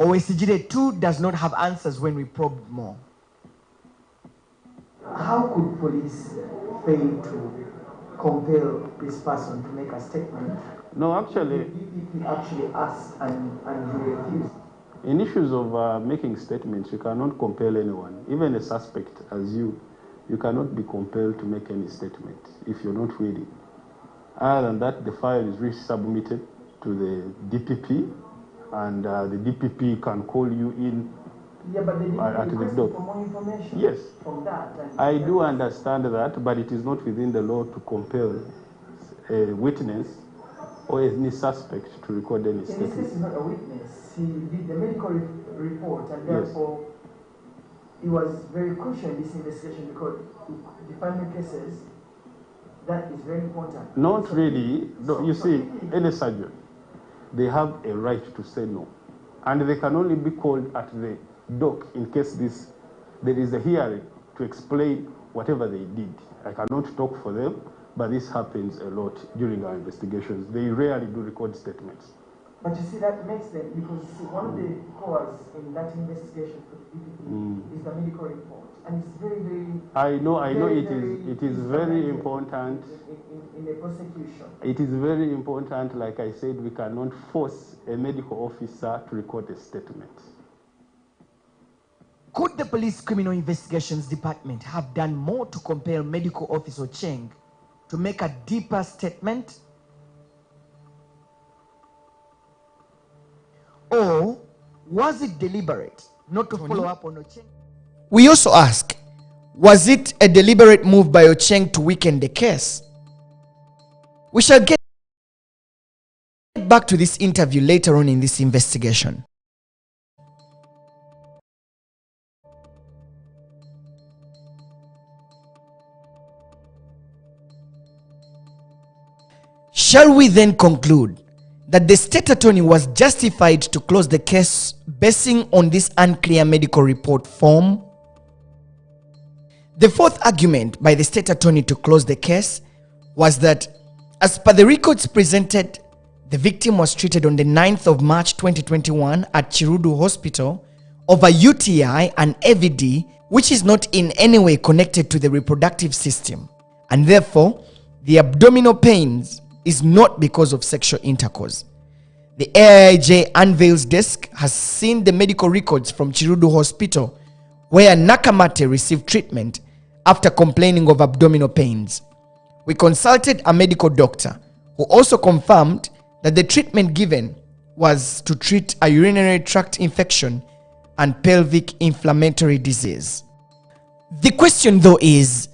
Or Sigide too does not have answers when we probe more. How could police fail to compel this person to make a statement? No, actually, He actually asked and he refused. in issues of making statements, you cannot compel anyone, even a suspect as you cannot be compelled to make any statement if you're not willing. Other than that, the file is resubmitted to the DPP, and the DPP can call you in. Yeah, but the DPP requested for more information. Yes, from that. I do understand that, but it is not within the law to compel a witness or any suspect to record any statement. In this case, he's not a witness. He did the medical report, and therefore it was very crucial in this investigation because defining cases, that is very important. Not really. No, you see, any surgeon, they have a right to say no, and they can only be called at the dock in case there is a hearing to explain whatever they did. I cannot talk for them, but this happens a lot during our investigations. They rarely do record statements. But you see, that makes them, because one of the cores in that investigation for the DPP is the medical report, and it's very, very. I know. It is very important in the prosecution. It is very important. Like I said, we cannot force a medical officer to record a statement. Could the Police Criminal Investigations Department have done more to compel Medical Officer Cheng to make a deeper statement? Or was it deliberate not to follow up on Ocheng? We also ask, was it a deliberate move by Ocheng to weaken the case? We shall get back to this interview later on in this investigation. Shall we then conclude that the state attorney was justified to close the case basing on this unclear medical report form? The fourth argument by the state attorney to close the case was that, as per the records presented, the victim was treated on the 9th of March 2021 at Chirudu Hospital of a UTI and AVD, which is not in any way connected to the reproductive system, and therefore the abdominal pains is not because of sexual intercourse. The AIJ Unveils desk has seen the medical records from Chirudu Hospital where Nakamate received treatment after complaining of abdominal pains. We consulted a medical doctor who also confirmed that the treatment given was to treat a urinary tract infection and pelvic inflammatory disease. The question though is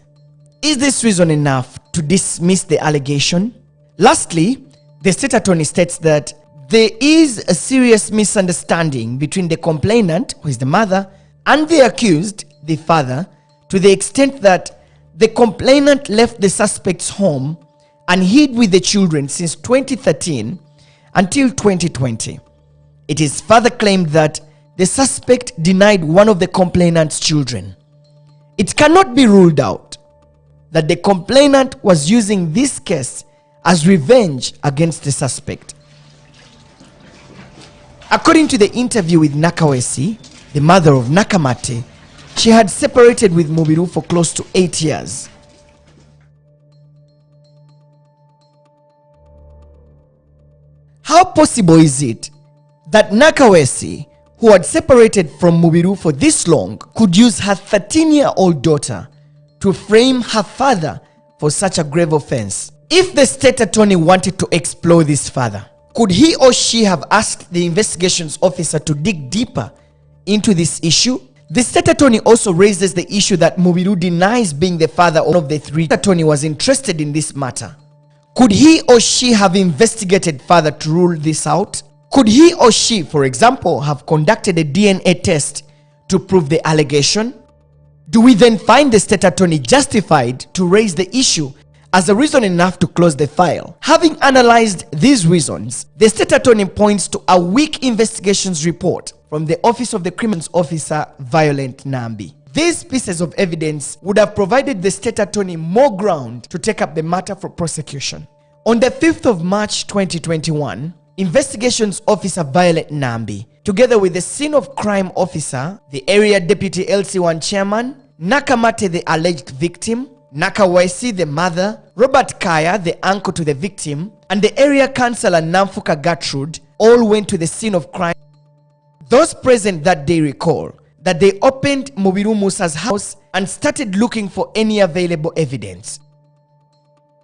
this reason enough to dismiss the allegation? Lastly, the state attorney states that there is a serious misunderstanding between the complainant, who is the mother, and the accused, the father, to the extent that the complainant left the suspect's home and hid with the children since 2013 until 2020. It is further claimed that the suspect denied one of the complainant's children. It cannot be ruled out that the complainant was using this case as revenge against the suspect. According to the interview with Nakawesi, the mother of Nakamate, she had separated with Mubiru for close to 8 years. How possible is it that Nakawesi, who had separated from Mubiru for this long, could use her 13-year-old daughter to frame her father for such a grave offense? If the state attorney wanted to explore this further, could he or she have asked the investigations officer to dig deeper into this issue? The state attorney also raises the issue that Mubiru denies being the father of the three. The attorney was interested in this matter. Could he or she have investigated further to rule this out? Could he or she, for example, have conducted a DNA test to prove the allegation? Do we then find the state attorney justified to raise the issue as a reason enough to close the file? Having analyzed these reasons, the state attorney points to a weak investigations report from the Office of the Criminals Officer Violent Nambi. These pieces of evidence would have provided the state attorney more ground to take up the matter for prosecution. On the 5th of March 2021, Investigations Officer Violent Nambi together with the scene of crime officer, the area deputy LC1 chairman, Nakamate, the alleged victim, Nakawaisi, the mother, Robert Kaya, the uncle to the victim, and the area councillor Namfuka Gertrude all went to the scene of crime. Those present that day recall that they opened Mubiru Musa's house and started looking for any available evidence.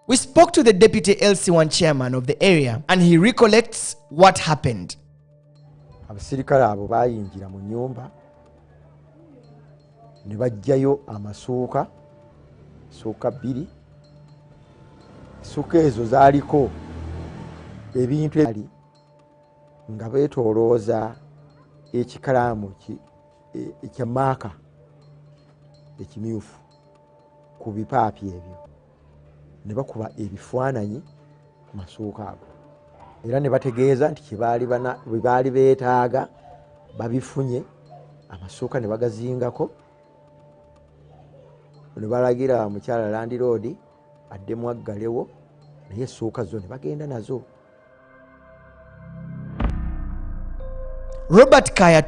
We spoke to the deputy LC1 chairman of the area and he recollects what happened. Abasirikale abo bayingira mu nyumba ne bajjayo amasuuka bbiri. Suuka ezo zaaliko ebintu ebali nga beetoolooza ekikalaamu ekya maaka ekimyufu ku bipaapi ebyo ne bakuba ebifaananyi ku masuuka ago era ne bategeeza nti bwe baali beetaaga babifunye amasuuka ne bagazingako ne balagira mukyala landiroodi addemu aggalewo naye essuuka zo ne bagenda nazo. Robert Kaya